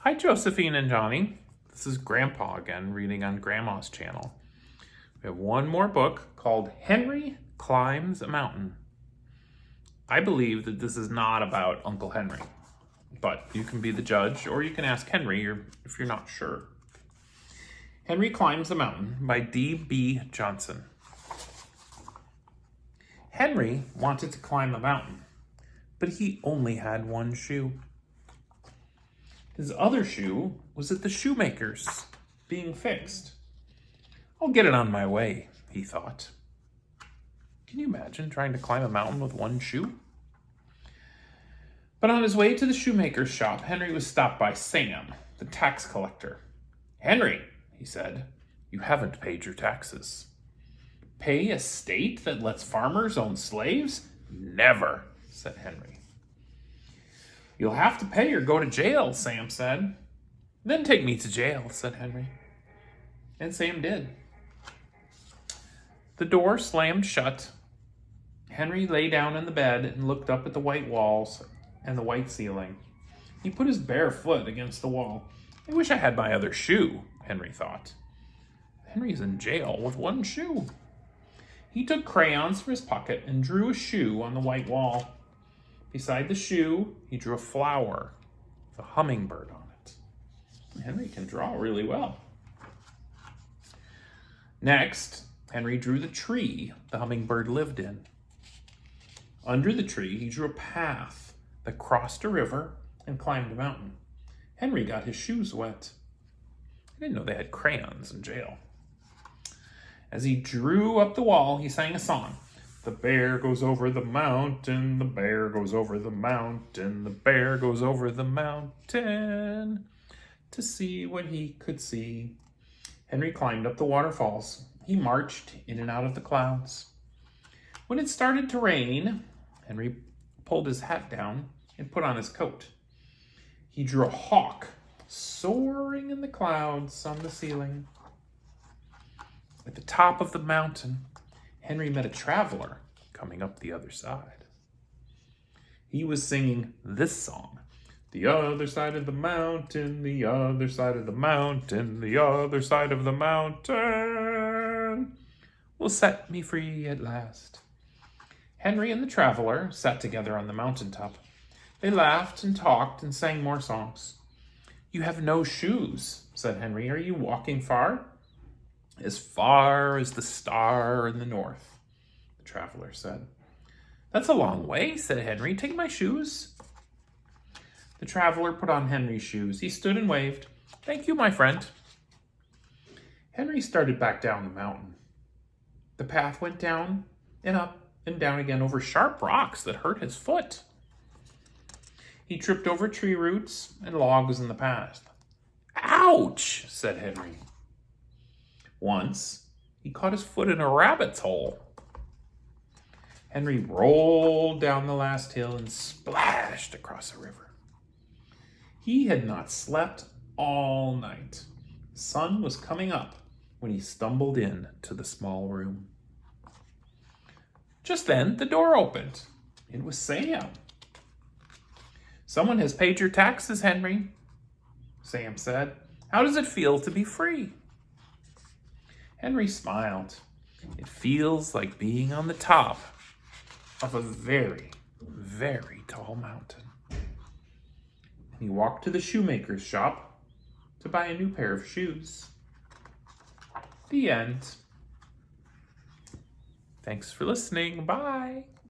Hi, Josephine and Johnny. This is Grandpa again, reading on Grandma's channel. We have one more book called Henry Climbs a Mountain. I believe that this is not about Uncle Henry, but you can be the judge, or you can ask Henry if you're not sure. Henry Climbs a Mountain by D.B. Johnson. Henry wanted to climb a mountain, but he only had one shoe. His other shoe was at the shoemaker's, being fixed. I'll get it on my way, he thought. Can you imagine trying to climb a mountain with one shoe? But on his way to the shoemaker's shop, Henry was stopped by Sam, the tax collector. Henry, he said, you haven't paid your taxes. Pay a state that lets farmers own slaves? Never, said Henry. You'll have to pay or go to jail, Sam said. Then take me to jail, said Henry. And Sam did. The door slammed shut. Henry lay down in the bed and looked up at the white walls and the white ceiling. He put his bare foot against the wall. I wish I had my other shoe, Henry thought. Henry's in jail with one shoe. He took crayons from his pocket and drew a shoe on the white wall. Beside the shoe, he drew a flower with a hummingbird on it. Henry can draw really well. Next, Henry drew the tree the hummingbird lived in. Under the tree, he drew a path that crossed a river and climbed a mountain. Henry got his shoes wet. I didn't know they had crayons in jail. As he drew up the wall, he sang a song. The bear goes over the mountain, the bear goes over the mountain, the bear goes over the mountain to see what he could see. Henry climbed up the waterfalls. He marched in and out of the clouds. When it started to rain, Henry pulled his hat down and put on his coat. He drew a hawk soaring in the clouds on the ceiling. At the top of the mountain, Henry met a traveler coming up the other side. He was singing this song. The other side of the mountain, the other side of the mountain, the other side of the mountain will set me free at last. Henry and the traveler sat together on the mountaintop. They laughed and talked and sang more songs. You have no shoes, said Henry. Are you walking far? As far as the star in the north, the traveler said. That's a long way, said Henry. Take my shoes. The traveler put on Henry's shoes. He stood and waved. Thank you, my friend. Henry started back down the mountain. The path went down and up and down again over sharp rocks that hurt his foot. He tripped over tree roots and logs in the path. Ouch, said Henry. Once, he caught his foot in a rabbit's hole. Henry rolled down the last hill and splashed across a river. He had not slept all night. The sun was coming up when he stumbled in to the small room. Just then, the door opened. It was Sam. Someone has paid your taxes, Henry, Sam said. How does it feel to be free? Henry smiled. It feels like being on the top of a very, very tall mountain. And he walked to the shoemaker's shop to buy a new pair of shoes. The end. Thanks for listening. Bye.